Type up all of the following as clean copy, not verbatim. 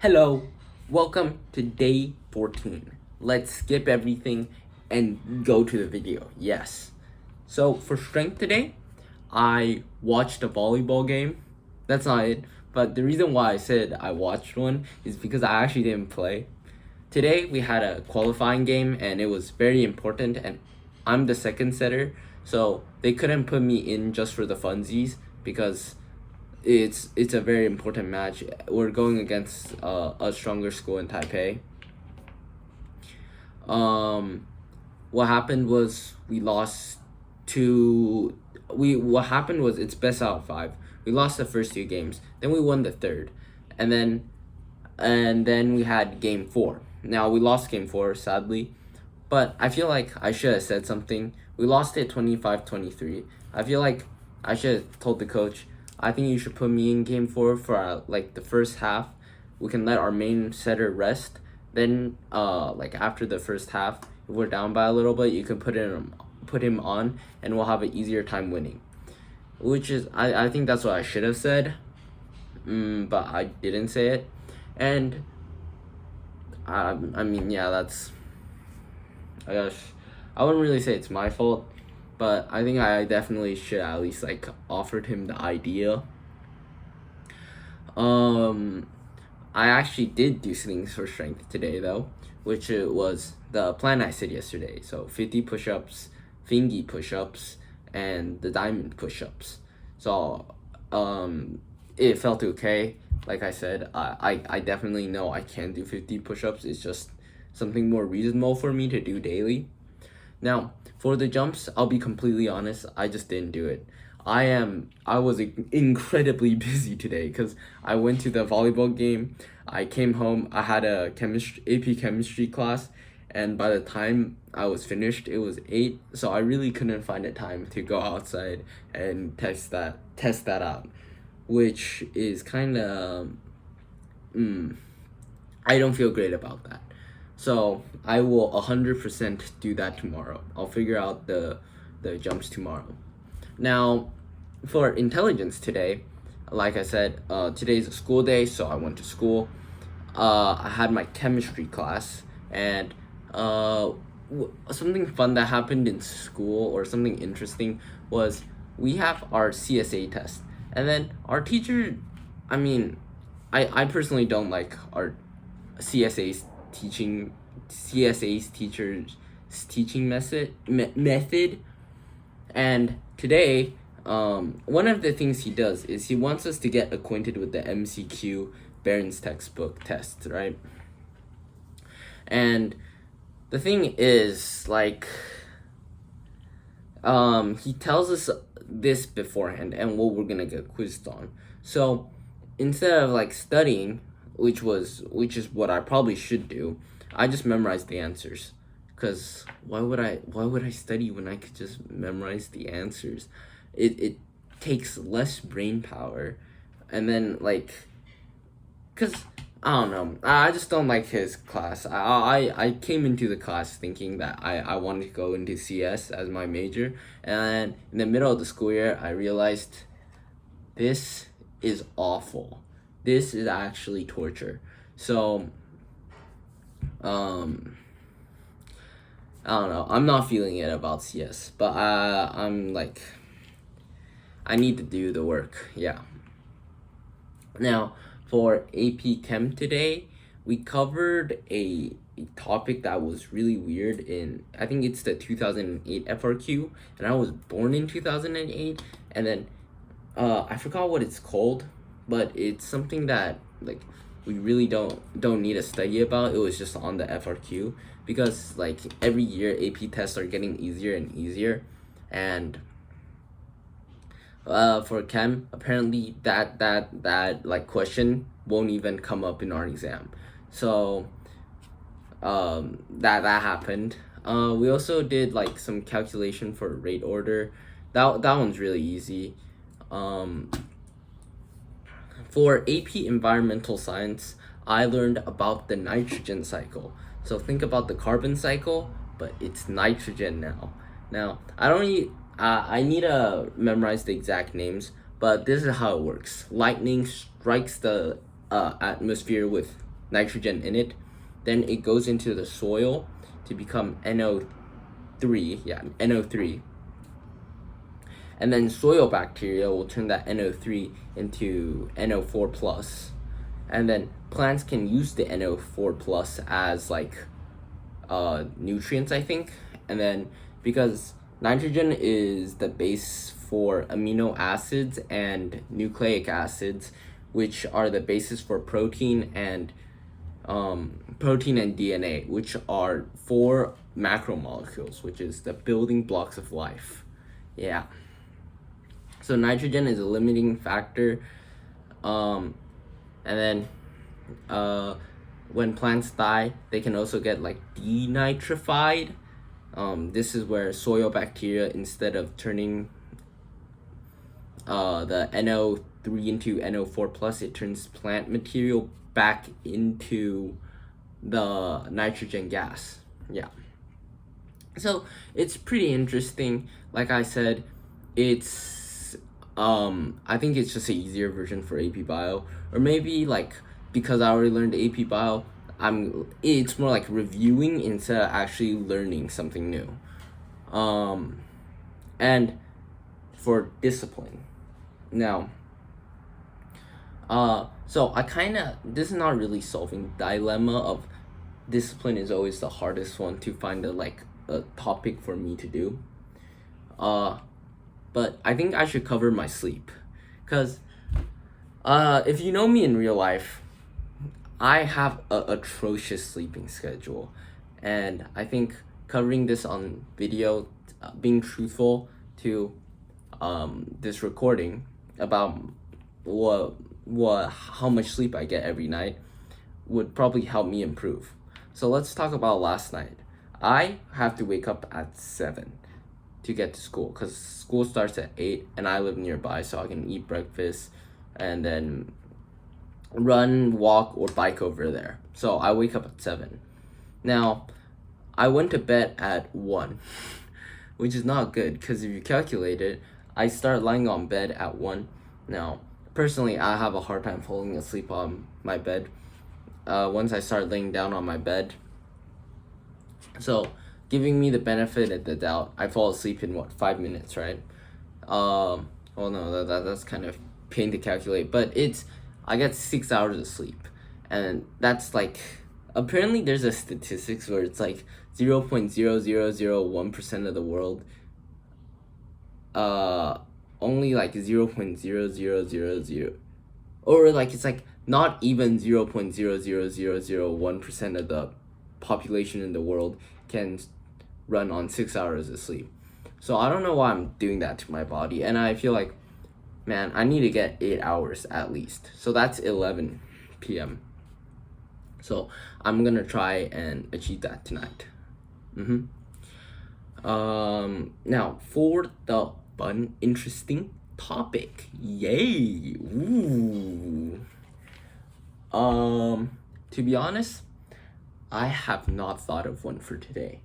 Hello, welcome to day 14. Let's skip everything and go to the video. Yes. So, for strength today, I watched a volleyball game. That's not it. But the reason why I said I watched one is because I actually didn't play. Today, we had a qualifying game and it was very important, and I'm the second setter. So, they couldn't put me in just for the funsies because it's a very important match. We're going against a stronger school in Taipei. Um, what happened was we lost to we. What happened was it's best out of five. We lost the first two games, then we won the third, and then we had game four. Now we lost game four sadly, but I feel like I should have said something. We lost it 25-23. I feel like I should have told the coach, I think you should put me in game four for like the first half. We can let our main setter rest. Then like after the first half, if we're down by a little bit, you can put him on and we'll have an easier time winning. Which is I think that's what I should have said. But I didn't say it. And I mean, yeah, that's, I guess I wouldn't really say it's my fault, but I think I definitely should at least like offered him the idea. Um, I actually did do things for strength today though, which it was the plan I said yesterday. So 50 push-ups, fingy push-ups, and the diamond push-ups. So it felt okay. Like I said, I definitely know I can do 50 push-ups. It's just something more reasonable for me to do daily. Now, for the jumps, I'll be completely honest, I just didn't do it. I was incredibly busy today because I went to the volleyball game. I came home, I had a AP chemistry class, and by the time I was finished, it was 8, so I really couldn't find a time to go outside and test that out, which is kind of I don't feel great about that. So I will 100% do that tomorrow. I'll figure out the jumps tomorrow. Now, for intelligence today, like I said, today's a school day, so I went to school. I had my chemistry class, and something fun that happened in school, or something interesting, was we have our CSA test, and then our teacher, I mean, I personally don't like our CSA's teachers teaching method. And today, one of the things he does is he wants us to get acquainted with the MCQ Barron's textbook test, right? And the thing is, like, he tells us this beforehand and what we're gonna get quizzed on. So instead of like studying, which is what I probably should do, I just memorized the answers. Cause why would I study when I could just memorize the answers? It takes less brain power, and then like, cause I don't know, I just don't like his class. I came into the class thinking that I wanted to go into CS as my major, and in the middle of the school year I realized this is awful. This is actually torture. So I don't know. I'm not feeling it about CS, but I'm like, I need to do the work. Yeah. Now, for AP Chem today, we covered a topic that was really weird in, I think it's the 2008 FRQ, and I was born in 2008, and then I forgot what it's called, but it's something that like we really don't need to study about. It was just on the FRQ because like every year AP tests are getting easier and easier, and for chem apparently that like question won't even come up in our exam. So that happened. We also did like some calculation for rate order. That one's really easy. For AP Environmental Science, I learned about the nitrogen cycle. So think about the carbon cycle, but it's nitrogen now. Now, I need to memorize the exact names, but this is how it works. Lightning strikes the atmosphere with nitrogen in it. Then it goes into the soil to become NO3. Yeah, NO3. And then soil bacteria will turn that NO3 into NO4 plus. And then plants can use the NO4 plus as like nutrients, I think. And then because nitrogen is the base for amino acids and nucleic acids, which are the basis for protein and DNA, which are 4 macromolecules, which is the building blocks of life. Yeah. So nitrogen is a limiting factor. And then when plants die, they can also get like denitrified. This is where soil bacteria, instead of turning the NO3 into NO4 plus, it turns plant material back into the nitrogen gas. Yeah. So it's pretty interesting. Like I said, it's I think it's just an easier version for AP Bio, or maybe like because I already learned AP Bio, it's more like reviewing instead of actually learning something new. And for discipline. Now, so this is not really solving dilemma of discipline is always the hardest one to find a topic for me to do. But I think I should cover my sleep, because if you know me in real life, I have a atrocious sleeping schedule, and I think covering this on video, being truthful to this recording about how much sleep I get every night would probably help me improve. So let's talk about last night. I have to wake up at 7 to get to school, because school starts at 8 and I live nearby, so I can eat breakfast and then run, walk, or bike over there. So I wake up at 7. Now, I went to bed at 1, which is not good, because if you calculate it, I start lying on bed at 1. Now, personally, I have a hard time falling asleep on my bed once I start laying down on my bed. So, giving me the benefit of the doubt, I fall asleep in 5 minutes, right? Well, no, that's kind of pain to calculate, but I get 6 hours of sleep, and that's like, apparently there's a statistics where it's like 0.0001% of the world, only like 0.0000, or like it's like not even 0.00001% of the population in the world can run on 6 hours of sleep. So I don't know why I'm doing that to my body, and I feel like, man, I need to get 8 hours at least. So that's 11 p.m. So I'm gonna try and achieve that tonight. Now for the fun, interesting topic. Yay! Ooh. To be honest, I have not thought of one for today.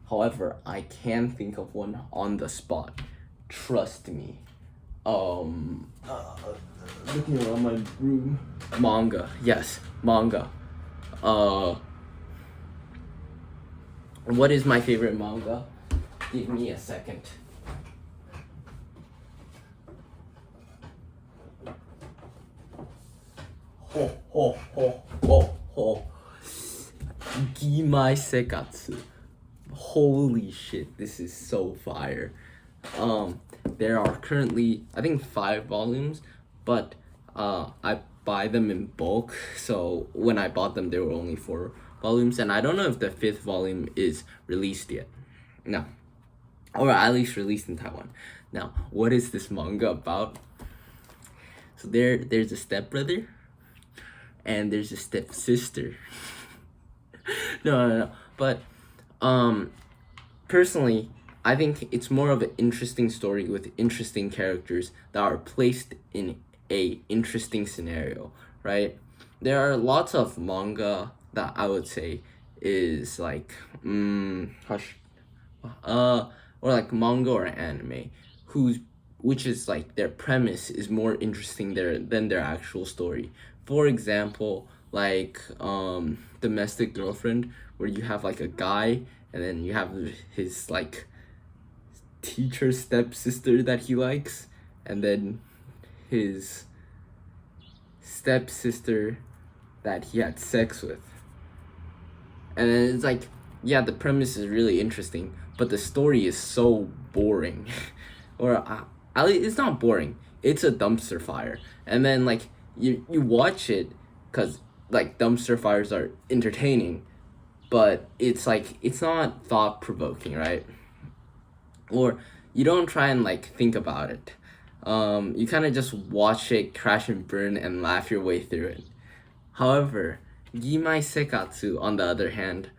However, I can think of one on the spot. Trust me. Looking around my room. Manga. Yes, manga. What is my favorite manga? Give me a second. Ho ho ho ho ho. Gimai Sekatsu. Holy shit, this is so fire. There are currently, I think, 5 volumes, but I buy them in bulk, so when I bought them there were only 4 volumes, and I don't know if the 5th volume is released yet. No. Or at least released in Taiwan. Now, what is this manga about? So there's a stepbrother and there's a stepsister. No. But personally, I think it's more of an interesting story with interesting characters that are placed in a interesting scenario, right? There are lots of manga that I would say is like or like manga or anime which is like their premise is more interesting than their actual story. For example, like Domestic Girlfriend, where you have like a guy and then you have his like teacher stepsister that he likes, and then his stepsister that he had sex with. And then it's like, yeah, the premise is really interesting, but the story is so boring. Or at least it's not boring. It's a dumpster fire. And then like you watch it cuz like dumpster fires are entertaining, but it's like it's not thought provoking, right? Or you don't try and like think about it. You kind of just watch it crash and burn and laugh your way through it. However, Gimai Sekatsu, on the other hand,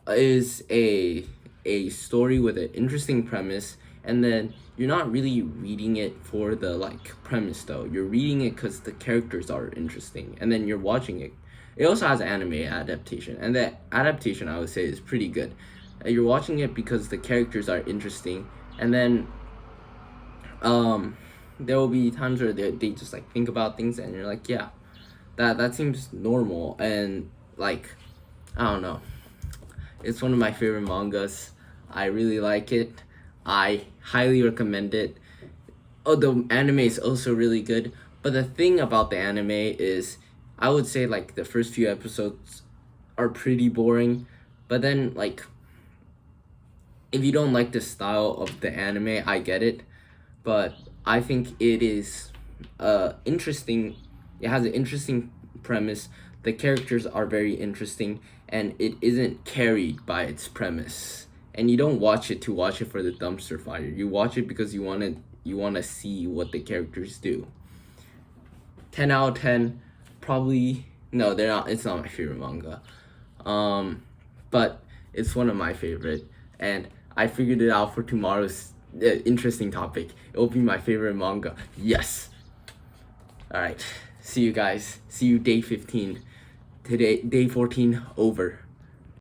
is a story with an interesting premise, and then you're not really reading it for the like premise though. You're reading it because the characters are interesting, and then you're watching it. It also has anime adaptation, and the adaptation I would say is pretty good. You're watching it because the characters are interesting, and then there will be times where they just like think about things, and you're like, yeah, that seems normal, and like I don't know. It's one of my favorite mangas. I really like it. I highly recommend it. Oh, the anime is also really good. But the thing about the anime is, I would say like the first few episodes are pretty boring. But then like, if you don't like the style of the anime, I get it. But I think it is interesting. It has an interesting premise. The characters are very interesting, and it isn't carried by its premise. And you don't watch it to watch it for the dumpster fire. You watch it because you wanna see what the characters do. 10 out of 10, probably no, they're not. It's not my favorite manga, but it's one of my favorite, and I figured it out for tomorrow's interesting topic. It will be my favorite manga. Yes. All right. See you guys. See you day 15. Today, day 14 over.